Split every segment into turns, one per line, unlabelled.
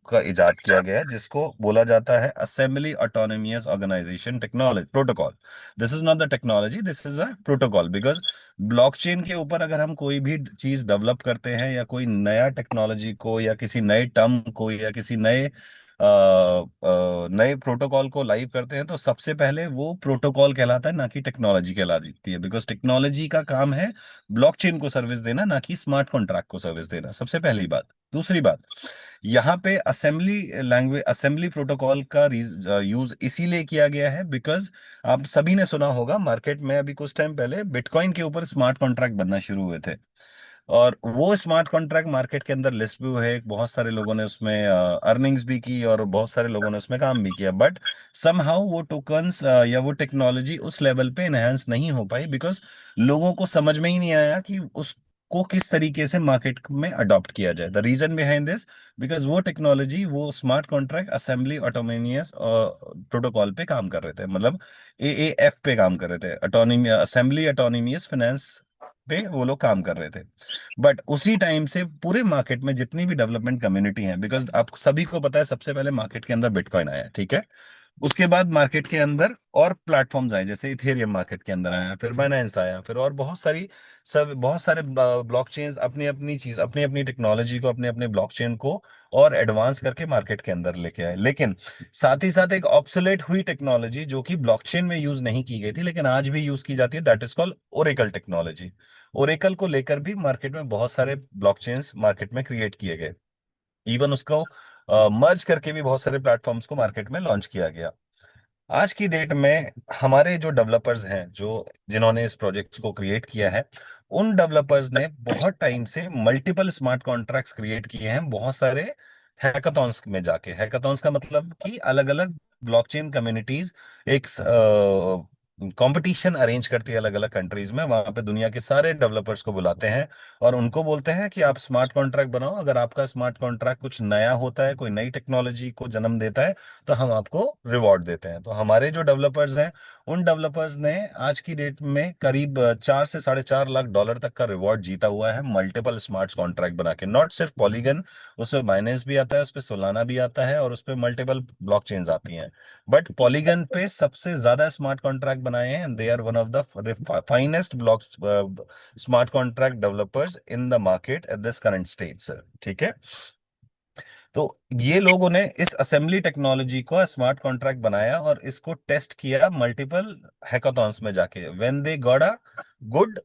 का इजाद किया गया है, जिसको बोला जाता है assembly autonomous organisation technology protocol. This is not the technology, this is a protocol. Because blockchain के ऊपर अगर हम कोई भी चीज डेवलप करते हैं, या कोई नया टेक्नोलॉजी को, या किसी नए टर्म को, या किसी नए प्रोटोकॉल को लाइव करते हैं, तो सबसे पहले वो प्रोटोकॉल कहलाता है, ना कि टेक्नोलॉजी कहलाती है। बिकॉज टेक्नोलॉजी का काम है ब्लॉकचेन को सर्विस देना, ना कि स्मार्ट कॉन्ट्रैक्ट को सर्विस देना, सबसे पहली बात। दूसरी बात, यहाँ पे असेंबली लैंग्वेज, असेंबली प्रोटोकॉल का यूज इसीलिए किया गया है बिकॉज आप सभी ने सुना होगा, मार्केट में अभी कुछ टाइम पहले बिटकॉइन के ऊपर स्मार्ट कॉन्ट्रैक्ट बनना शुरू हुए थे, और वो स्मार्ट कॉन्ट्रैक्ट मार्केट के अंदर लिस्ट भी हुए, बहुत सारे लोगों ने उसमें अर्निंग्स भी की, और बहुत सारे लोगों ने उसमें काम भी किया। बट समहाउ वो टोकन्स या वो टेक्नोलॉजी उस लेवल पे एनहेंस नहीं हो पाई, बिकॉज लोगों को समझ में ही नहीं आया कि उसको किस तरीके से मार्केट में अडॉप्ट किया जाए। The reason behind this, because वो टेक्नोलॉजी, वो smart contract assembly autonomous protocol पे काम कर रहे थे, मतलब एएएफ पे काम कर रहे थे, ऑटोनोमी असेंबली ऑटोनोमियस फाइनेंस पे वो लोग काम कर रहे थे। बट उसी टाइम से पूरे मार्केट में जितनी भी डेवलपमेंट कम्युनिटी है, बिकॉज आप सभी को पता है सबसे पहले मार्केट के अंदर बिटकॉइन आया, ठीक है। उसके बाद मार्केट के अंदर और प्लेटफॉर्म्स आए, जैसे इथेरियम मार्केट के अंदर आया, फिर बाइनेंस आया, फिर और बहुत सारी, सब बहुत सारे ब्लॉकचेन्स अपनी अपनी चीज, अपनी अपनी टेक्नोलॉजी को, अपने अपने ब्लॉकचेन को और एडवांस करके मार्केट के अंदर लेके आए। लेकिन साथ ही साथ एक ऑब्सोलेट हुई टेक्नोलॉजी जो कि ब्लॉकचेन में यूज नहीं की गई थी, लेकिन आज भी यूज की जाती है, that is called Oracle technology. Oracle को लेकर भी मार्केट में बहुत सारे ब्लॉकचेन्स मार्केट में क्रिएट किए गए। इवन उसको मर्ज करके भी बहुत सारे प्लेटफॉर्म्स को मार्केट में लॉन्च किया गया। आज की डेट में हमारे जो डेवलपर्स हैं, जो जिन्होंने इस प्रोजेक्ट को क्रिएट किया है, उन डेवलपर्स ने बहुत टाइम से मल्टीपल स्मार्ट कॉन्ट्रैक्ट्स क्रिएट किए हैं, बहुत सारे हैकाथॉन्स में जाके। हैकाथॉन्स का मतलब कि अलग अलग ब्लॉकचेन कम्युनिटीज एक कंपटीशन अरेंज करती है अलग अलग कंट्रीज में, वहां पे दुनिया के सारे डेवलपर्स को बुलाते हैं, और उनको बोलते हैं कि आप स्मार्ट कॉन्ट्रैक्ट बनाओ, अगर आपका स्मार्ट कॉन्ट्रैक्ट कुछ नया होता है, कोई नई टेक्नोलॉजी को जन्म देता है, तो हम आपको रिवॉर्ड देते हैं। तो हमारे जो डेवलपर्स हैं, उन डेवलपर्स ने आज की डेट में करीब 4 से 4.5 लाख डॉलर तक का रिवॉर्ड जीता हुआ है, मल्टीपल स्मार्ट कॉन्ट्रैक्ट बना के। नॉट सिर्फ पॉलीगन, उसमें बाइनेंस भी आता है, उसपे सोलाना भी आता है, और उसपे मल्टीपल ब्लॉकचेन्स आती हैं। बट पॉलीगन पे सबसे ज्यादा स्मार्ट कॉन्ट्रैक्ट बनाए हैं, they are one of the finest block smart contract developers in the market at this current stage, sir, ठीक है। तो ये लोगों ने इस असेंबली टेक्नोलॉजी को स्मार्ट कॉन्ट्रैक्ट बनाया, और इसको टेस्ट किया मल्टीपल हैकाथॉन्स में जाके। When they got a good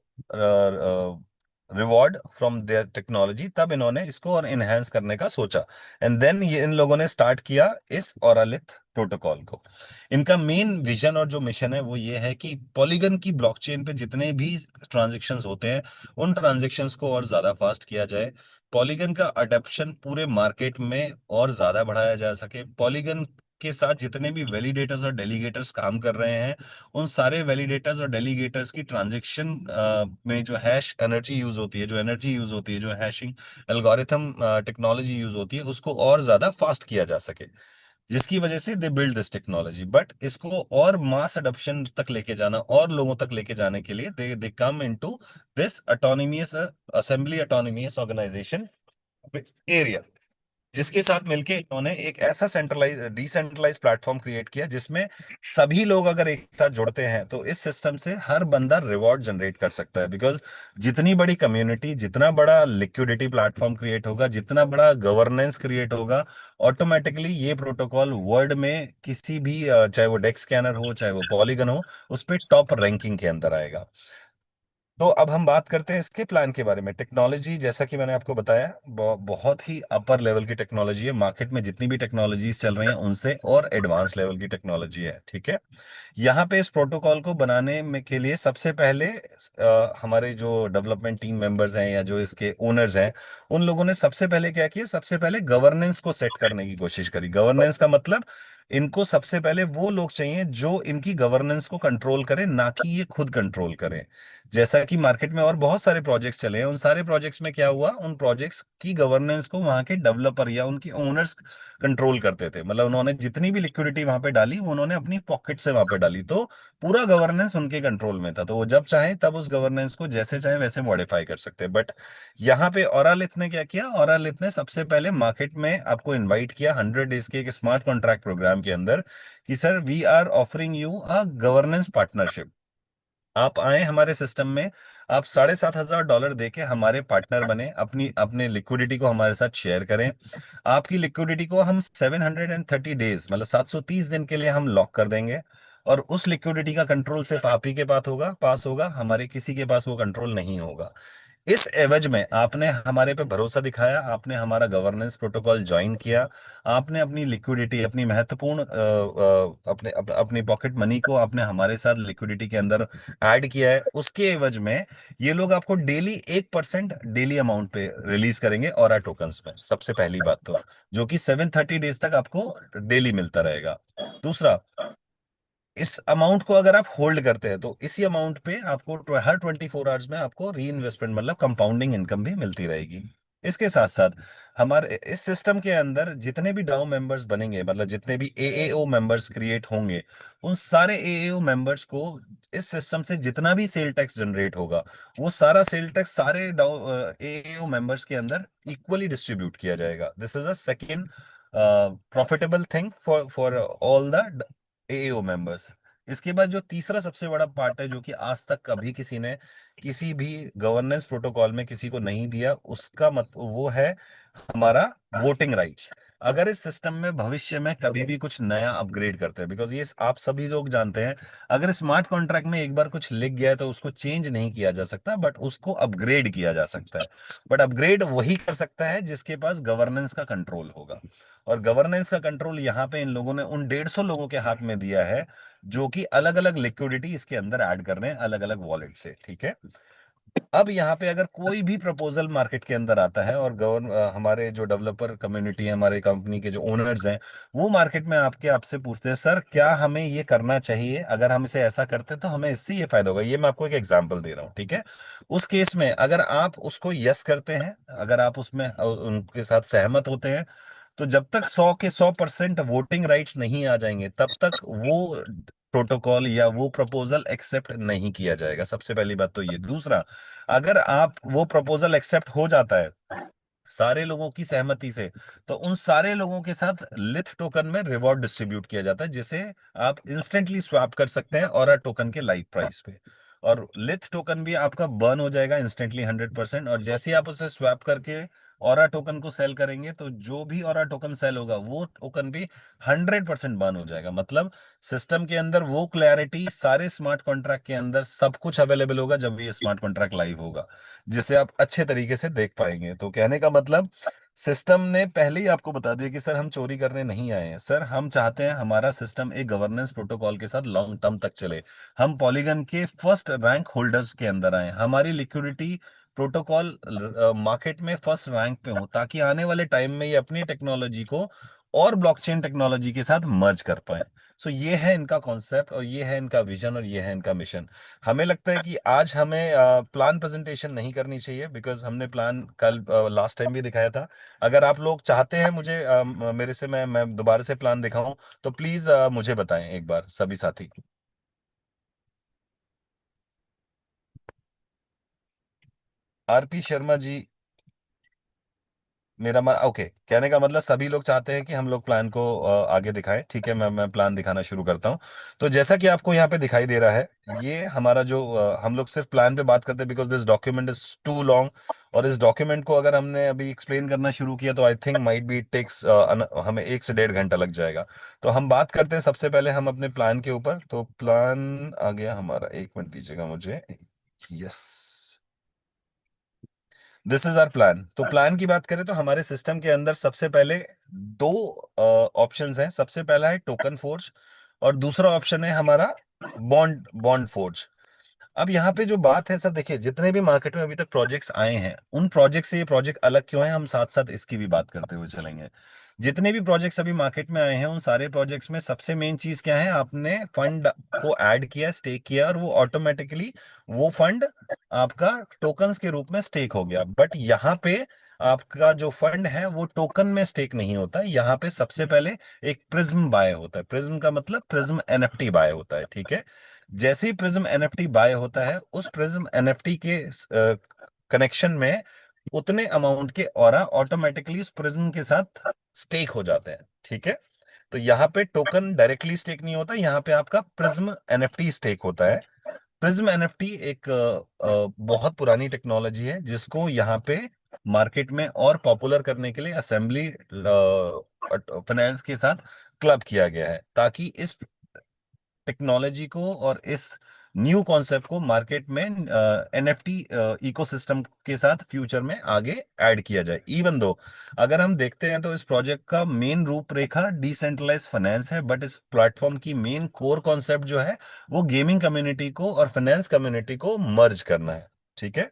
reward from their technology, तब इन्होंने इसको और इनहेंस करने का सोचा। एंड देन ये इन लोगों ने स्टार्ट किया इस ओरालिथ प्रोटोकॉल को। इनका मेन विजन और जो मिशन है वो ये है कि पॉलीगन की ब्लॉकचेन पे जितने भी ट्रांजेक्शंस होते हैं, उन ट्रांजेक्शंस को और ज्यादा फास्ट किया जाए, पॉलीगन का अडॉप्शन पूरे मार्केट में और ज्यादा बढ़ाया जा सके। पॉलीगन के साथ जितने भी वैलिडेटर्स और डेलीगेटर्स काम कर रहे हैं, उन सारे वैलिडेटर्स और डेलीगेटर्स की ट्रांजैक्शन में जो हैश एनर्जी यूज होती है, जो एनर्जी यूज होती है, जो हैशिंग एल्गोरिथम टेक्नोलॉजी यूज होती है, उसको और ज्यादा फास्ट किया जा सके, जिसकी वजह से they build this technology. But इसको और मास अडॉप्शन तक लेके जाना, और लोगों तक लेके जाने के लिए दे दे come into this autonomous assembly autonomous organisation area, जिसके साथ मिलके इन्होंने एक ऐसा सेंट्रलाइज डिसेंट्रलाइज प्लेटफॉर्म क्रिएट किया, जिसमें सभी लोग अगर एक साथ जुड़ते हैं, तो इस सिस्टम से हर बंदा रिवॉर्ड जनरेट कर सकता है। बिकॉज जितनी बड़ी कम्युनिटी, जितना बड़ा लिक्विडिटी प्लेटफॉर्म क्रिएट होगा, जितना बड़ा गवर्नेंस क्रिएट होगा, ऑटोमेटिकली ये प्रोटोकॉल वर्ल्ड में किसी भी चाहे वो डेक्स स्कैनर हो, चाहे वो पॉलीगन हो, उस पर टॉप रैंकिंग के अंदर आएगा। तो अब हम बात करते हैं इसके प्लान के बारे में। टेक्नोलॉजी, जैसा कि मैंने आपको बताया, बहुत ही अपर लेवल की टेक्नोलॉजी है। मार्केट में जितनी भी टेक्नोलॉजीज चल रही हैं, उनसे और एडवांस लेवल की टेक्नोलॉजी है, ठीक है। यहाँ पे इस प्रोटोकॉल को बनाने में के लिए सबसे पहले हमारे जो डेवलपमेंट टीम मेंबर्स हैं, या जो इसके ओनर्स हैं, उन लोगों ने सबसे पहले क्या किया, सबसे पहले गवर्नेंस को सेट करने की कोशिश करी। गवर्नेंस का मतलब इनको सबसे पहले वो लोग चाहिए जो इनकी गवर्नेंस को कंट्रोल करें, ना कि ये खुद कंट्रोल करें। जैसा कि मार्केट में और बहुत सारे प्रोजेक्ट्स चले हैं, उन सारे प्रोजेक्ट्स में क्या हुआ, उन प्रोजेक्ट्स की गवर्नेंस को वहां के डेवलपर या उनके ओनर्स कंट्रोल करते थे। मतलब उन्होंने जितनी भी लिक्विडिटी वहां पे डाली, वो उन्होंने अपनी पॉकेट से वहां पे डाली, तो पूरा गवर्नेंस उनके कंट्रोल में था। तो वो जब चाहे तब उस गवर्नेंस को जैसे चाहे वैसे मॉडिफाई कर सकते हैं। बट यहाँ पे ओरालिथ ने क्या किया, ओरालिथ ने सबसे पहले मार्केट में आपको इनवाइट किया 100 डेज के एक स्मार्ट कॉन्ट्रैक्ट प्रोग्राम के अंदर, कि sir we are offering you a governance partnership. आप आए हमारे सिस्टम में, आप $7,500 देके हमारे पार्टनर बने, अपनी अपने लिक्विडिटी को हमारे साथ शेयर करें। आपकी लिक्विडिटी को हम 730 डेज, मतलब 730 दिन के लिए हम लॉक कर देंगे। और उस लिक्विडिटी का कंट्रोल सिर्फ आप ही के पास होगा, हमारे किसी के पास वो कंट्रोल नहीं होगा। इस एवज में आपने हमारे पे भरोसा दिखाया, आपने हमारा गवर्नेंस प्रोटोकॉल ज्वाइन किया, आपने अपनी लिक्विडिटी, अपनी महत्वपूर्ण अपनी पॉकेट मनी को आपने हमारे साथ लिक्विडिटी के अंदर ऐड किया है। उसके एवज में ये लोग आपको डेली 1% डेली अमाउंट पे रिलीज करेंगे और टोकन्स में, सबसे पहली बात तो, जो कि 730 डेज तक आपको डेली मिलता रहेगा। दूसरा, इस अमाउंट को अगर आप होल्ड करते हैं तो इसी अमाउंट पे आपको हर 24 आवर्स में आपको री इन्वेस्टमेंट, मतलब कंपाउंडिंग इनकम भी मिलती रहेगी। इसके साथ साथ हमारे इस सिस्टम के अंदर जितने भी डाउ मेंबर्स बनेंगे, मतलब जितने भी एएओ मेंबर्स क्रिएट होंगे, उन सारे एएओ मेंबर्स को इस सिस्टम से जितना भी सेल टैक्स जनरेट होगा, वो सारा सेल टैक्स सारे डाउ एएओ मेंबर्स के अंदर इक्वली डिस्ट्रीब्यूट किया जाएगा। This is a second profitable thing for for all the AAO members. इसके बाद जो तीसरा सबसे बड़ा पार्ट है, जो कि आज तक कभी किसी ने किसी भी गवर्नेंस प्रोटोकॉल में किसी को नहीं दिया, उसका मत वो है हमारा वोटिंग राइट्स। अगर इस सिस्टम में भविष्य में कभी भी कुछ नया अपग्रेड करते हैं, बिकॉज ये आप सभी लोग जानते हैं, अगर स्मार्ट कॉन्ट्रैक्ट में एक बार कुछ लिख गया है तो उसको चेंज नहीं किया जा सकता, बट उसको अपग्रेड किया जा सकता है। बट अपग्रेड वही कर सकता है जिसके पास गवर्नेंस का कंट्रोल होगा। और गवर्नेंस का कंट्रोल यहाँ पे इन लोगों ने उन 150 लोगों के हाथ में दिया है, जो कि अलग अलग लिक्विडिटी इसके अंदर ऐड कर रहे हैं अलग अलग वॉलेट से। ठीक है। अब यहाँ पे अगर कोई भी प्रपोजल मार्केट के अंदर आता है और हमारे जो डेवलपर कम्युनिटी है, हमारे कंपनी के जो ओनर्स हैं, वो मार्केट में आपसे पूछते हैं, सर क्या हमें ये करना चाहिए, अगर हम इसे ऐसा करते हैं तो हमें इससे ये फायदा होगा। ये मैं आपको एक एग्जांपल दे रहा हूँ, ठीक है। उस केस में अगर आप उसको यस करते हैं, अगर आप उसमें उनके साथ सहमत होते हैं, तो जब तक 100% वोटिंग राइट्स नहीं आ जाएंगे, तब तक वो प्रोटोकॉल या वो प्रपोजल एक्सेप्ट नहीं किया जाएगा। सबसे पहली बात तो ये। दूसरा, अगर आप वो प्रपोजल एक्सेप्ट हो जाता है सारे लोगों की सहमति से, तो उन सारे लोगों के साथ लिथ टोकन में रिवॉर्ड डिस्ट्रीब्यूट किया जाता है, जिसे आप इंस्टेंटली स्वैप कर सकते हैं और टोकन के लाइव प्राइस पे। और लिथ टोकन भी आपका बर्न हो जाएगा इंस्टेंटली 100%। और जैसे ही आप उसे स्वैप करके ऑरा टोकन को सेल करेंगे, तो जो भी ऑरा टोकन सेल होगा वो टोकन भी 100% बर्न हो जाएगा। मतलब सिस्टम के अंदर वो क्लैरिटी सारे स्मार्ट कॉन्ट्रैक्ट के अंदर सब कुछ अवेलेबल होगा जब ये स्मार्ट कॉन्ट्रैक्ट लाइव होगा, जिसे आप अच्छे तरीके से देख पाएंगे। तो कहने का मतलब, सिस्टम ने पहले ही आपको बता दिया कि सर हम चोरी करने नहीं आए हैं, सर हम चाहते हैं हमारा सिस्टम एक गवर्नेंस प्रोटोकॉल के साथ लॉन्ग टर्म तक चले। हम पॉलीगन के फर्स्ट रैंक होल्डर्स के अंदर आए, हमारी लिक्विडिटी प्रोटोकॉल मार्केट में फर्स्ट रैंक पे हो, ताकि आने वाले टाइम में ये अपनी टेक्नोलॉजी को और ब्लॉकचेन टेक्नोलॉजी के साथ मर्ज कर पाए। सो ये है इनका कॉन्सेप्ट, और ये है इनका विजन, और ये है इनका मिशन। हमें लगता है कि आज हमें प्लान प्रेजेंटेशन नहीं करनी चाहिए, बिकॉज हमने प्लान कल लास्ट टाइम भी दिखाया था। अगर आप लोग चाहते हैं मुझे मेरे से मैं दोबारा से प्लान दिखाऊं, तो प्लीज मुझे बताएं एक बार सभी साथी। आरपी शर्मा जी, ओके, कहने का मतलब सभी लोग चाहते हैं कि हम लोग प्लान को आगे दिखाएं। ठीक है, मैं प्लान दिखाना शुरू करता हूं। तो जैसा कि आपको यहाँ पे दिखाई दे रहा है, ये हमारा जो हम लोग सिर्फ प्लान पे बात करते हैं because this document is too long. और इस डॉक्यूमेंट को अगर हमने अभी एक्सप्लेन करना शुरू किया, तो I think might be it takes हमें 1 से 1.5 घंटा लग जाएगा। तो हम बात करते हैं सबसे पहले हम अपने प्लान के ऊपर। तो प्लान आ गया हमारा, 1 मिनट दीजिएगा मुझे। Yes, this is our plan. तो प्लान की बात करें तो हमारे सिस्टम के अंदर सबसे पहले दो ऑप्शंस हैं। सबसे पहला है टोकन फोर्ज, और दूसरा ऑप्शन है हमारा बॉन्ड बॉन्ड फोर्ज। अब यहाँ पे जो बात है सर, देखिए जितने भी मार्केट में अभी तक प्रोजेक्ट्स आए हैं, उन प्रोजेक्ट से ये प्रोजेक्ट अलग क्यों है, हम साथ साथ इसकी भी बात करते हुए चलेंगे। जितने भी प्रोजेक्ट्स अभी मार्केट में आए हैं उन सारे प्रोजेक्ट्स में सबसे मेन चीज क्या है, आपने फंड को ऐड किया, स्टेक किया, और वो ऑटोमेटिकली वो फंड आपका टोकन्स के रूप में स्टेक हो गया। बट यहाँ पे आपका जो फंड है वो टोकन में स्टेक नहीं होता है। यहाँ पे सबसे पहले एक प्रिज्म बाय होता है। प्रिज्म का मतलब प्रिज्म एनएफटी बाय होता है, ठीक है। जैसे ही प्रिज्म एनएफटी बाय होता है, उस प्रिज्म एनएफटी के कनेक्शन में उतने अमाउंट के ऑरा ऑटोमेटिकली उस प्रिज्म के साथ स्टेक हो जाते हैं, ठीक है। तो यहाँ पे टोकन डायरेक्टली स्टेक नहीं होता, यहाँ पे आपका प्रिज्म एनएफटी स्टेक होता है। प्रिज्म एनएफटी एक बहुत पुरानी टेक्नोलॉजी है जिसको यहाँ पे मार्केट में और पॉपुलर करने के लिए असेंबली फाइनेंस के साथ क्लब किया गया है, ताकि इस टेक्नोलॉजी को और इस न्यू कॉन्सेप्ट को मार्केट में एनएफटी इकोसिस्टम के साथ फ्यूचर में आगे ऐड किया जाए। इवन दो अगर हम देखते हैं तो इस प्रोजेक्ट का मेन रूपरेखा डिसेंट्रलाइज फाइनेंस है, बट इस प्लेटफॉर्म की मेन कोर कॉन्सेप्ट जो है वो गेमिंग कम्युनिटी को और फाइनेंस कम्युनिटी को मर्ज करना है, ठीक है।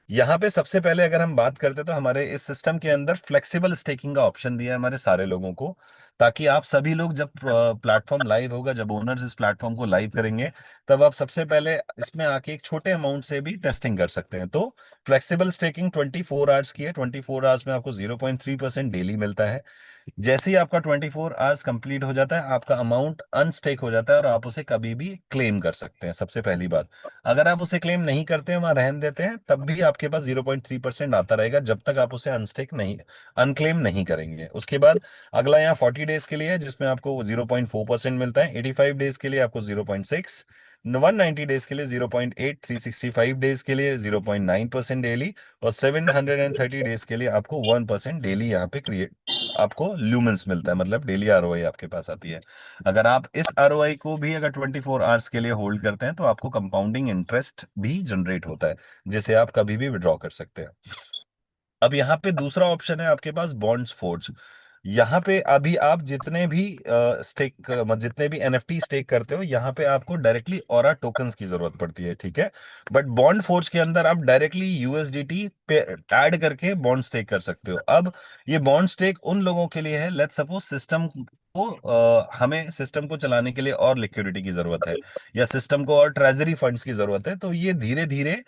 यहाँ पे सबसे पहले अगर हम बात करते तो हमारे इस सिस्टम के अंदर फ्लेक्सिबल स्टेकिंग का ऑप्शन दिया है हमारे सारे लोगों को, ताकि आप सभी लोग जब प्लेटफॉर्म लाइव होगा, जब ओनर्स इस प्लेटफॉर्म को लाइव करेंगे, तब आप सबसे पहले इसमें आके एक छोटे अमाउंट से भी टेस्टिंग कर सकते हैं। तो फ्लेक्सिबल स्टेकिंग 24 आवर्स की है। 24 आवर्स में आपको 0.3% डेली मिलता है। जैसे ही आपका 24 आवर्स कंप्लीट हो जाता है, आपका अमाउंट अनस्टेक हो जाता है और आप उसे कभी भी क्लेम कर सकते हैं। सबसे पहली बात, अगर आप उसे क्लेम नहीं करते हैं, वहां रहन देते हैं, तब भी आपके पास 0.3% आता रहेगा, जब तक आप उसे अनस्टेक नहीं, अनक्लेम नहीं करेंगे। उसके बाद अगला यहाँ 40 डेज के लिए है, जिसमें आपको 0.4% मिलता है। 85 डेज के लिए आपको 0.6, 190 डेज के लिए 0.8, 365 डेज के लिए 0.9% डेली, और 730 डेज के लिए आपको 1% डेली यहाँ पे क्रिएट आपको ल्यूमेंस मिलता है, मतलब डेली आरओआई आपके पास आती है। अगर आप इस आरओआई को भी अगर 24 आवर्स के लिए होल्ड करते हैं तो आपको कंपाउंडिंग इंटरेस्ट भी जनरेट होता है, जिसे आप कभी भी विड्रॉ कर सकते हैं। अब यहाँ पे दूसरा ऑप्शन है आपके पास बॉन्ड्स फोर्ज। यहाँ पे अभी आप जितने भी जितने भी एनएफटी स्टेक करते हो, यहाँ पे आपको डायरेक्टली ऑरा टोकन्स की जरूरत पड़ती है, ठीक है। बट बॉन्ड फोर्ज के अंदर आप डायरेक्टली यूएसडीटी पे ऐड करके बॉन्ड स्टेक कर सकते हो। अब ये बॉन्ड स्टेक उन लोगों के लिए है, लेट्स सपोज सिस्टम को हमें सिस्टम को चलाने के लिए और लिक्विडिटी की जरूरत है, या सिस्टम को और ट्रेजरी फंड्स की जरूरत है, तो ये धीरे धीरे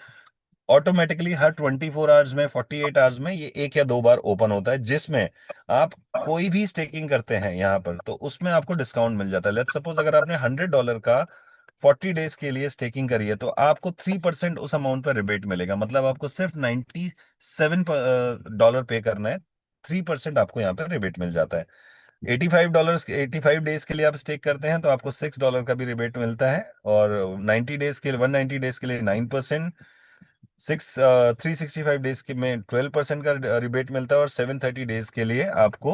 ऑटोमेटिकली हर 24 आवर्स में, 48 आवर्स में ये एक या दो बार ओपन होता है, जिसमें आप कोई भी स्टेकिंग करते हैं यहाँ पर तो उसमें आपको डिस्काउंट मिल जाता है। लेट्स सपोज अगर आपने $100 का 40 डेज के लिए स्टेकिंग करी है, तो आपको 3% उस अमाउंट पर रिबेट मिलेगा। मतलब आपको सिर्फ $97 पे करना है, 3% आपको यहाँ पर रिबेट मिल जाता है। $85, 85 डेज के लिए आप स्टेक करते हैं तो आपको $6 का भी रिबेट मिलता है, और 90 डेज के लिए, 190 डेज के लिए 9%, 365 डेज के में 12% का रिबेट मिलता है, और 730 डेज के लिए आपको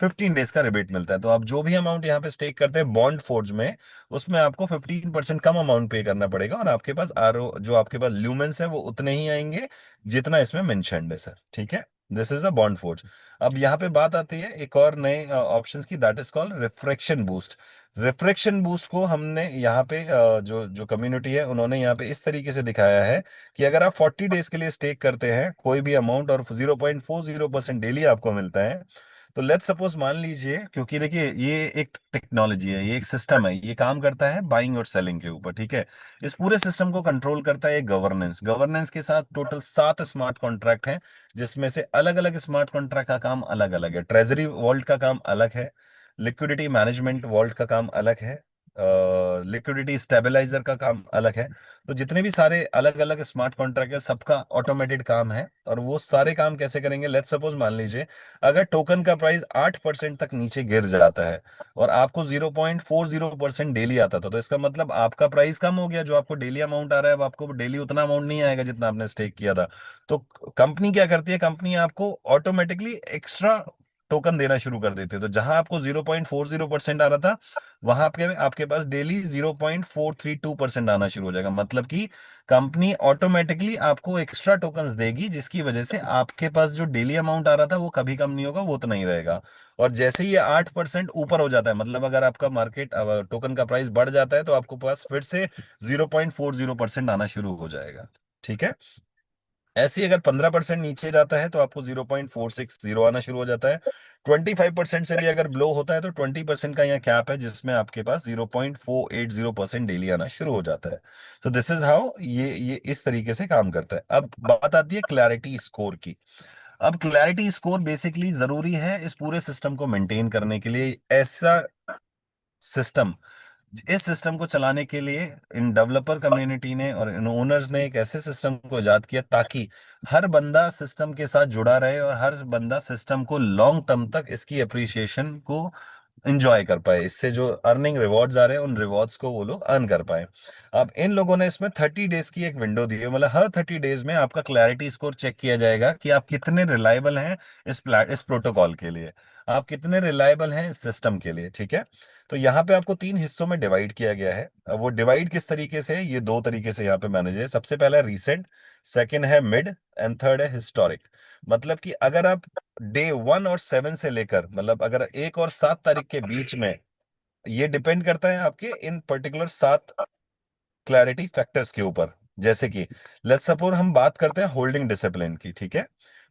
15 डेज का रिबेट मिलता है। तो आप जो भी अमाउंट यहाँ पे स्टेक करते हैं बॉन्ड फोर्ज में, उसमें आपको 15% कम अमाउंट पे करना पड़ेगा, और आपके पास आरओ जो आपके पास ल्यूमेंस है वो उतने ही आएंगे जितना इसमें मेंशन्ड है, सर, ठीक है। This is a bond forge. अब यहाँ पे बात आती है एक और नए ऑप्शन की, that is called refraction boost. Refraction boost को हमने यहाँ पे जो कम्युनिटी है उन्होंने यहाँ पे इस तरीके से दिखाया है कि अगर आप 40 डेज के लिए स्टेक करते हैं कोई भी अमाउंट और 0.40% डेली आपको मिलता है, तो लेट्स सपोज मान लीजिए, क्योंकि देखिए ये एक टेक्नोलॉजी है, ये एक सिस्टम है, ये काम करता है बाइंग और सेलिंग के ऊपर, ठीक है। इस पूरे सिस्टम को कंट्रोल करता है गवर्नेंस। गवर्नेंस के साथ टोटल 7 स्मार्ट कॉन्ट्रैक्ट हैं, जिसमें से अलग अलग स्मार्ट कॉन्ट्रैक्ट का काम अलग अलग है। ट्रेजरी वॉल्ट का काम अलग है, लिक्विडिटी मैनेजमेंट वॉल्ट का काम अलग है, लिक्विडिटी स्टेबलाइजर का काम अलग है। तो जितने भी सारे अलग अलग स्मार्ट कॉन्ट्रैक्ट है, सबका ऑटोमेटेड काम है। और वो सारे काम कैसे करेंगे, लेट्स सपोज मान लीजिए अगर टोकन का प्राइस 8% तक नीचे गिर जाता है और आपको 0.40% डेली आता था, तो इसका मतलब आपका प्राइस कम हो गया, जो आपको डेली अमाउंट आ रहा है अब आपको डेली उतना अमाउंट नहीं आएगा जितना आपने स्टेक किया था। तो कंपनी क्या करती है, कंपनी आपको ऑटोमेटिकली एक्स्ट्रा टोकन देना शुरू कर देते हैं। तो जहां आपको 0.40% आ रहा था, वहां आपके आपके पास डेली 0.432% आना शुरू हो जाएगा। मतलब कि कंपनी ऑटोमेटिकली आपको एक्स्ट्रा टोकन्स देगी, जिसकी वजह से आपके पास जो डेली अमाउंट आ रहा था वो कभी कम नहीं होगा, वो तो नहीं रहेगा। और जैसे ही ये 8% ऊपर हो जाता है, मतलब अगर आपका मार्केट टोकन का प्राइस बढ़ जाता है, तो आपको पास फिर से 0.40% आना शुरू हो जाएगा, ठीक है। ऐसे ही अगर 15% नीचे जाता है तो आपको 0.460 आना शुरू हो जाता है। 25% से भी अगर ब्लो होता है तो 20% का यहाँ कैप है, जिसमें आपके पास 0.480% डेली आना शुरू हो जाता है। तो दिस इज हाउ ये इस तरीके से काम करता है। अब बात आती है क्लैरिटी स्कोर की। अब क्लैरिटी स्कोर बेसिकली जरूरी है इस पूरे सिस्टम को मेंटेन करने के लिए। ऐसा सिस्टम, इस सिस्टम को चलाने के लिए इन डेवलपर कम्युनिटी ने और इन ओनर्स ने एक ऐसे सिस्टम को इजाद किया ताकि हर बंदा सिस्टम के साथ जुड़ा रहे और हर बंदा सिस्टम को लॉन्ग टर्म तक इसकी अप्रिसिएशन को इंजॉय कर पाए। इससे जो अर्निंग रिवॉर्ड्स आ रहे हैं उन रिवॉर्ड्स को वो लोग अर्न कर पाए। अब इन लोगों ने इसमें 30 डेज की एक विंडो दी है, मतलब हर 30 डेज में आपका क्लैरिटी स्कोर चेक किया जाएगा कि आप कितने रिलायबल हैं इस प्रोटोकॉल के लिए, आप कितने रिलायबल हैं इस सिस्टम के लिए। ठीक है। तो यहाँ पे आपको तीन हिस्सों में डिवाइड किया गया है। अब वो डिवाइड किस तरीके से है, ये दो तरीके से यहाँ पे मैनेज है। सबसे पहला है रीसेंट, सेकंड है मिड एंड थर्ड है हिस्टोरिक। मतलब कि अगर आप डे 1 और 7 से लेकर, मतलब अगर 1 और 7 तारीख के बीच में, ये डिपेंड करता है आपके इन पर्टिकुलर 7 क्लैरिटी फैक्टर्स के ऊपर। जैसे कि लेट्स सपोज हम बात करते हैं होल्डिंग डिसिप्लिन की। ठीक है।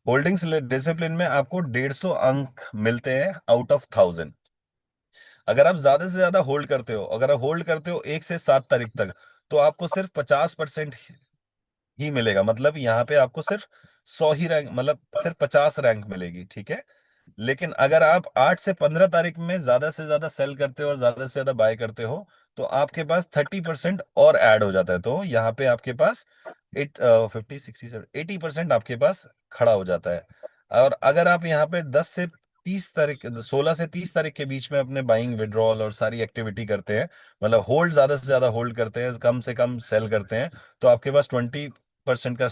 होल्डिंग डिसिप्लिन में आपको 150 अंक मिलते हैं आउट ऑफ 1000। अगर आप ज्यादा से ज्यादा होल्ड करते हो, अगर आप होल्ड करते हो 1 से 7 तारीख तक, तो आपको सिर्फ 50% ही मिलेगा। मतलब यहाँ पे आपको सिर्फ 100 ही रैंक, मतलब सिर्फ 50 रैंक मिलेगी। ठीक है। लेकिन अगर आप 8 से 15 तारीख में ज्यादा से ज्यादा सेल करते हो और ज्यादा से ज्यादा बाय करते हो, तो आपके पास 30% और ऐड हो जाता है। तो यहाँ पे आपके पास 80% आपके पास खड़ा हो जाता है। और अगर आप यहाँ पे 10 से 30 तारीख, 16 से 30 तारीख के बीच में अपने बाइंग विड्रॉल और सारी एक्टिविटी करते हैं, मतलब होल्ड ज्यादा से ज्यादा होल्ड करते हैं, कम से कम सेल करते हैं, तो आपके पास 20% का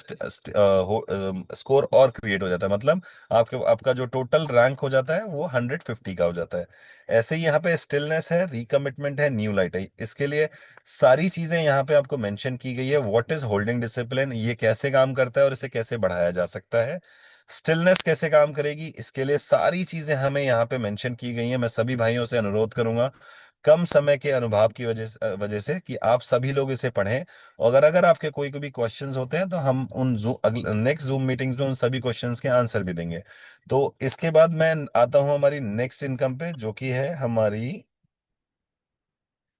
स्कोर और क्रिएट हो जाता है। मतलब आपका जो टोटल रैंक हो जाता है वो 150 का हो जाता है। ऐसे ही यहाँ पे स्टिलनेस है, रिकमिटमेंट है, न्यू लाइट है। इसके लिए सारी चीजें यहाँ पे आपको मेंशन की गई है। व्हाट इज होल्डिंग डिसिप्लिन, ये कैसे काम करता है और इसे कैसे बढ़ाया जा सकता है, स्टिलनेस कैसे काम करेगी, इसके लिए सारी चीजें हमें यहाँ पे मेंशन की गई हैं। मैं सभी भाइयों से अनुरोध करूंगा कम समय के अनुभव की वजह से कि आप सभी लोग इसे पढ़ें। और अगर अगर आपके कोई भी क्वेश्चंस होते हैं तो हम उन नेक्स्ट जूम मीटिंग्स में उन सभी क्वेश्चंस के आंसर भी देंगे। तो इसके बाद मैं आता हूं हमारी नेक्स्ट इनकम पे, जो कि है हमारी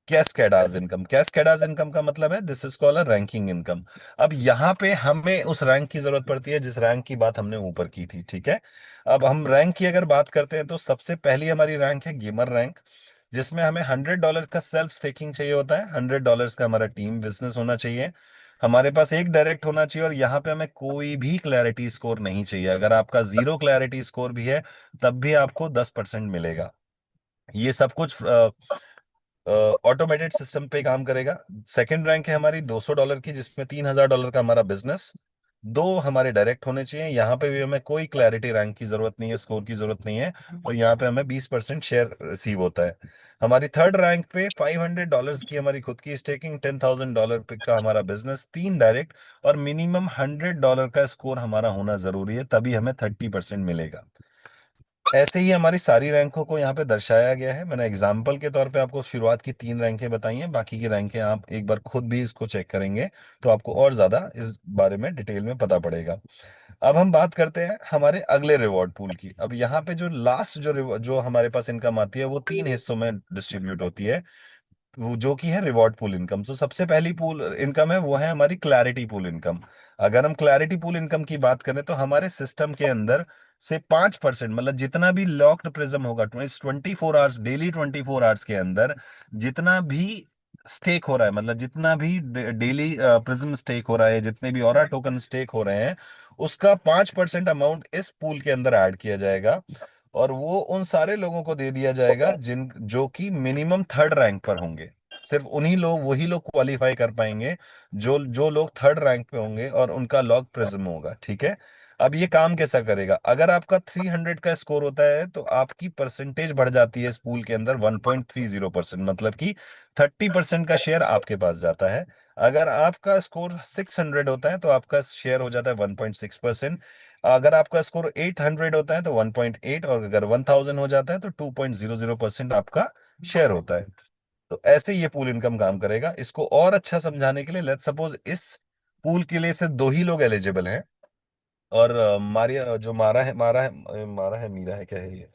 कैस्केडाज इनकम। कैस्केडाज इनकम का मतलब है this is called a ranking income. अब यहाँ पे हमें उस रैंक की जरूरत पड़ती है जिस रैंक की बात हमने ऊपर की थी। ठीक है। अब हम रैंक की अगर बात करते हैं तो सबसे पहली हमारी रैंक है गेमर रैंक, जिसमें हमें $100 का सेल्फ स्टेकिंग चाहिए होता है। $100 का हमारा टीम बिजनेस होना चाहिए। हमारे पास एक डायरेक्ट होना चाहिए और यहाँ पे हमें कोई भी क्लैरिटी स्कोर नहीं चाहिए। अगर आपका 0 क्लैरिटी स्कोर भी है तब भी आपको 10% मिलेगा। ये सब कुछ ऑटोमेटेड सिस्टम पे काम करेगा। सेकंड रैंक है हमारी $200 की, जिसमें $3000 का हमारा बिजनेस। दो हमारे डायरेक्ट होने चाहिए। यहाँ पे भी हमें कोई क्लैरिटी रैंक की जरूरत नहीं है, स्कोर की जरूरत नहीं है। और यहाँ पे हमें 20% शेयर रिसीव होता है। हमारी थर्ड रैंक पे $500 की हमारी खुद की स्टेकिंग, $10,000 का हमारा बिजनेस, तीन डायरेक्ट, और मिनिमम $100 का स्कोर हमारा होना जरूरी है, तभी हमें 30% मिलेगा। ऐसे ही हमारी सारी रैंकों को यहाँ पे दर्शाया गया है। मैंने एग्जाम्पल के तौर पे आपको शुरुआत की 3 रैंकें बताई हैं, बाकी की रैंकें आप एक बार खुद भी इसको चेक करेंगे तो आपको और ज्यादा इस बारे में डिटेल में पता पड़ेगा। अब हम बात करते हैं हमारे अगले रिवॉर्ड पूल की। अब यहाँ पे जो लास्ट जो हमारे पास इनकम आती है वो 3 हिस्सों में डिस्ट्रीब्यूट होती है, वो जो कि है रिवॉर्ड पूल इनकम। तो सबसे पहली पूल इनकम है वो है हमारी क्लैरिटी पूल इनकम। अगर हम क्लैरिटी पूल इनकम की बात करें तो हमारे सिस्टम के अंदर से 5%, मतलब जितना भी लॉक्ड प्रिज्म होगा 24 आवर्स, डेली 24 आवर्स के अंदर जितना भी स्टेक हो रहा है, मतलब जितना भी डेली प्रिज्म स्टेक हो रहा है, जितने भी ऑरा टोकन स्टेक हो रहे हैं, उसका 5% अमाउंट इस पूल के अंदर ऐड किया जाएगा। और वो उन सारे लोगों को दे दिया जाएगा जिन जो कि मिनिमम थर्ड रैंक पर होंगे। सिर्फ उन्हीं लोग, वही लोग क्वालिफाई कर पाएंगे जो जो लोग थर्ड रैंक पे होंगे और उनका लॉग प्रिज्म होगा। ठीक है। अब ये काम कैसा करेगा, अगर आपका 300 का स्कोर होता है तो आपकी परसेंटेज बढ़ जाती है इस पूल के अंदर 1.30%, मतलब कि 30% का शेयर आपके पास जाता है। अगर आपका स्कोर 600 होता है तो आपका शेयर हो जाता है 1.6%। अगर आपका स्कोर 800 होता है तो 1.8, और अगर 1000 हो जाता है तो 2.00% आपका शेयर होता है। तो ऐसे ये पूल इनकम काम करेगा। इसको और अच्छा समझाने के लिए लेट्स सपोज इस पूल के लिए सिर्फ दो ही लोग एलिजिबल हैं। और मारिया जो मारा है मीरा है, क्या है ये,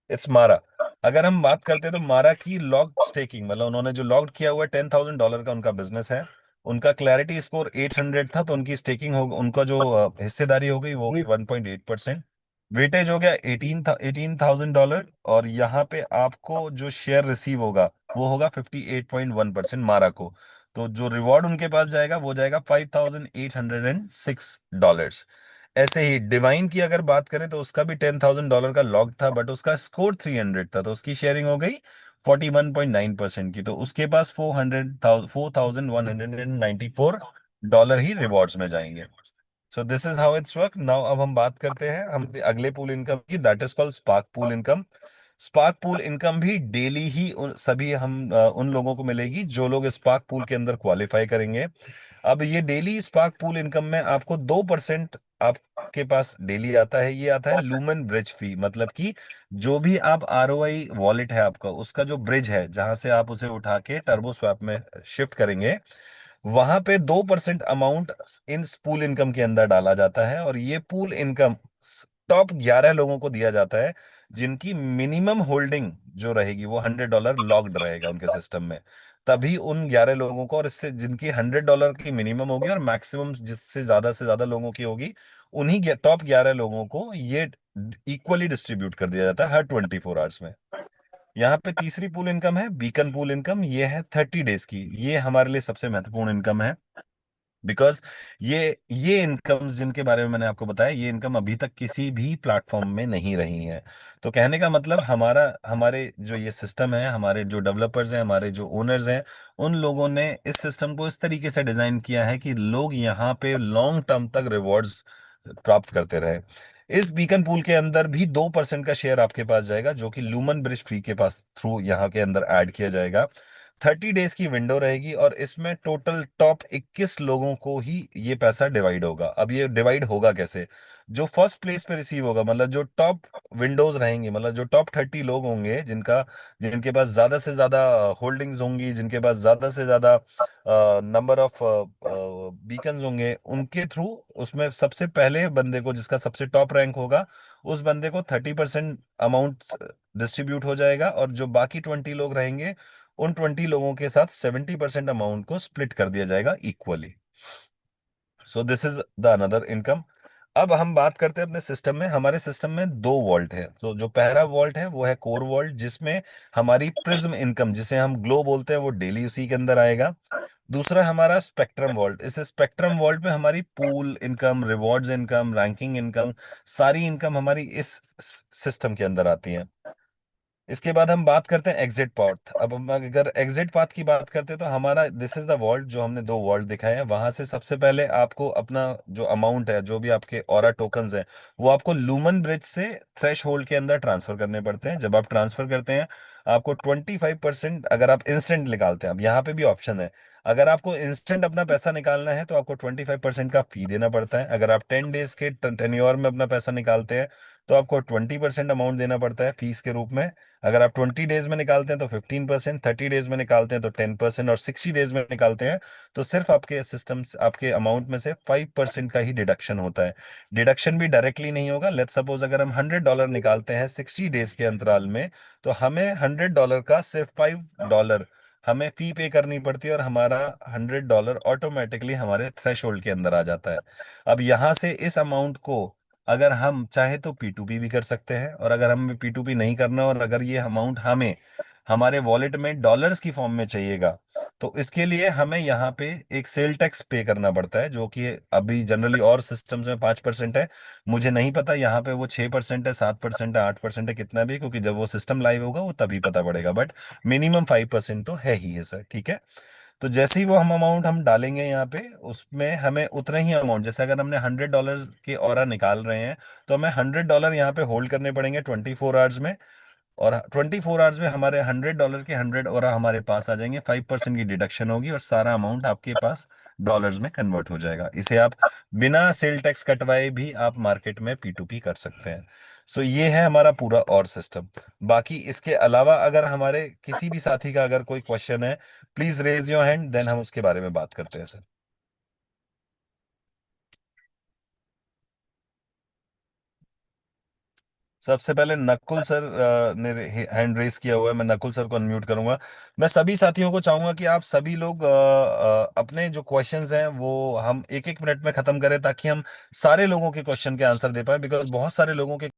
इट्स मारा। अगर हम बात करते हैं तो मारा की लॉग स्टेकिंग, मतलब उन्होंने जो लॉग किया हुआ $10,000 का उनका बिजनेस है। उनका क्लैरिटी स्कोर 800 था, तो उनकी स्टेकिंग हो, उनका जो हिस्सेदारी हो गई वो हो गई 1.8%। वेटेज हो गया 18,000 डॉलर। और यहाँ पे आपको जो शेयर रिसीव होगा वो होगा 58.1% मारा को। तो जो रिवॉर्ड उनके पास जाएगा वो जाएगा $5,806। ऐसे ही डिवाइन की अगर बात करें तो उसका भी $10,000 का लॉग था, बट उसका स्कोर 300 था, तो उसकी शेयरिंग हो गई 41.9% की। तो उसके पास $4,194 ही रिवॉर्ड्स में जाएंगे। So this is how it's work now. अब हम बात करते हैं हम अगले पूल इनकम की, that is called spark pool income. Spark pool income भी डेली ही उन लोगों को मिलेगी जो लोग स्पार्क पूल के अंदर क्वालिफाई करेंगे। अब ये डेली स्पार्क पूल इनकम में आपको 2% आपके पास डेली आता है। ये आता है लूमेन ब्रिज फी, मतलब कि जो भी आप ROI वॉलेट है आपका, उसका जो ब्रिज है जहां से आप उसे उठा के टर्बो स्वैप में शिफ्ट करेंगे, वहां पे 2% अमाउंट इन पूल इनकम के अंदर डाला जाता है। और ये पूल इनकम टॉप 11 लोगों को दिया जाता है जिनकी मिनिमम होल्डिंग जो रहेगी वो $100 लॉक्ड रहेगा उनके सिस्टम में। तभी उन 11 लोगों को, और इससे जिनकी $100 की मिनिमम होगी और मैक्सिमम जिससे ज्यादा से ज्यादा लोगों की होगी, उन्हीं टॉप 11 लोगों को ये इक्वली डिस्ट्रीब्यूट कर दिया जाता है हर 24 आवर्स में। यहाँ पे तीसरी पूल इनकम है बीकन पूल इनकम। ये है 30 डेज की। ये हमारे लिए सबसे महत्वपूर्ण इनकम है, बिकॉज ये इनकम जिनके बारे में मैंने आपको बताया, ये इनकम अभी तक किसी भी प्लेटफॉर्म में नहीं रही है। तो कहने का मतलब हमारे जो ये सिस्टम है, हमारे जो डेवलपर्स हैं, हमारे जो ओनर्स हैं, उन लोगों ने इस सिस्टम को इस तरीके से डिजाइन किया है कि लोग यहाँ पे लॉन्ग टर्म तक रिवॉर्ड्स प्राप्त करते रहे। इस बीकन पूल के अंदर भी 2% का शेयर आपके पास जाएगा, जो कि लूमन ब्रिज फ्री के पास थ्रू यहाँ के अंदर ऐड किया जाएगा। 30 डेज की विंडो रहेगी, और इसमें टोटल टॉप 21 लोगों को ही ये पैसा डिवाइड होगा। अब ये डिवाइड होगा कैसे? जो फर्स्ट प्लेस पे रिसीव होगा, मतलब जो टॉप विंडोज रहेंगी, मतलब जो टॉप 30 लोग होंगे जिनके पास ज्यादा से ज्यादा होल्डिंग्स होंगी, जिनके पास ज्यादा से ज्यादा नंबर ऑफ बीकन्स होंगे, उनके थ्रू उसमें सबसे पहले बंदे को, जिसका सबसे टॉप रैंक होगा, उस बंदे को 30% अमाउंट डिस्ट्रीब्यूट हो जाएगा। और जो बाकी 20 लोग रहेंगे, उन 20 लोगों के साथ 70% अमाउंट को स्प्लिट कर दिया जाएगा equally. So this is the another income. अब हम बात करते हैं अपने सिस्टम में। हमारे सिस्टम में दो वॉल्ट है। तो जो पहला वॉल्ट है वो है कोर वॉल्ट, जिसमें हमारी प्रिज्म इनकम, जिसे हम ग्लो बोलते हैं, वो डेली उसी के अंदर आएगा। दूसरा हमारा स्पेक्ट्रम वॉल्ट। इस स्पेक्ट्रम वॉल्ट में हमारी pool income, rewards income, ranking income, सारी इनकम हमारी इस सिस्टम के अंदर आती है। इसके बाद हम बात करते हैं एग्जिट पाथ। अब हम अगर एग्जिट पाथ की बात करते हैं तो हमारा दिस इज द वॉल्ट, जो हमने दो वॉल्ट दिखाए हैं, वहां से सबसे पहले आपको अपना जो अमाउंट है, जो भी आपके ऑरा टोकन्स हैं, वो आपको लूमन ब्रिज से थ्रेश होल्ड के अंदर ट्रांसफर करने पड़ते हैं। जब आप ट्रांसफर करते हैं, आपको 25%, अगर आप इंस्टेंट निकालते हैं, अब यहाँ पे भी ऑप्शन है, अगर आपको इंस्टेंट अपना पैसा निकालना है तो आपको 25% का फी देना पड़ता है। अगर आप 10 डेज के टेन्योर में अपना पैसा निकालते हैं तो आपको 20% अमाउंट देना पड़ता है फीस के रूप में। अगर आप 20 डेज में निकालते हैं तो 15%, 30 डेज में निकालते हैं तो 10%, और 60 डेज में निकालते हैं तो सिर्फ आपके सिस्टम आपके अमाउंट में से 5% का ही डिडक्शन होता है। डिडक्शन भी डायरेक्टली नहीं होगा। लेट्स सपोज अगर हम $100 निकालते हैं 60 डेज के अंतराल में, तो हमें $100 का सिर्फ $5 हमें फी पे करनी पड़ती है, और हमारा $100 ऑटोमेटिकली हमारे थ्रेश होल्ड के अंदर आ जाता है। अब यहाँ से इस अमाउंट को अगर हम चाहे तो P2P भी कर सकते हैं, और अगर हमें P2P नहीं करना और अगर ये अमाउंट हमें हमारे वॉलेट में डॉलर्स की फॉर्म में चाहिएगा, तो इसके लिए हमें यहाँ पे एक सेल टैक्स पे करना पड़ता है, जो कि अभी जनरली और सिस्टम्स में 5% है। मुझे नहीं पता यहाँ पे वो 6% है, 7% है, 8% है, कितना भी, क्योंकि जब वो सिस्टम लाइव होगा वो तभी पता पड़ेगा, बट मिनिमम 5% तो है ही है सर, ठीक है। तो जैसे ही वो हम अमाउंट हम डालेंगे यहाँ पे, उसमें हमें उतना ही अमाउंट, जैसे अगर हमने $100 के ऑरा निकाल रहे हैं, तो हमें $100 यहाँ पे होल्ड करने पड़ेंगे 24 आवर्स में। और 24 आवर्स में हमारे $100 के 100 ऑरा हमारे पास आ जाएंगे, 5% की डिडक्शन होगी, और सारा अमाउंट आपके पास डॉलर्स में कन्वर्ट हो जाएगा। इसे आप बिना सेल टैक्स कटवाए भी आप मार्केट में P2P कर सकते हैं। सो ये है हमारा पूरा और सिस्टम। बाकी इसके अलावा अगर हमारे किसी भी साथी का अगर कोई क्वेश्चन है, please raise your hand, then हम उसके बारे में बात करते हैं सर। सबसे पहले नकुल सर ने हैंड रेस किया हुआ है, मैं नकुल सर को अनम्यूट करूंगा। मैं सभी साथियों को चाहूंगा कि आप सभी लोग अपने जो क्वेश्चंस हैं वो हम एक एक मिनट में खत्म करें, ताकि हम सारे लोगों के क्वेश्चन के आंसर दे पाए, बिकॉज बहुत सारे लोगों के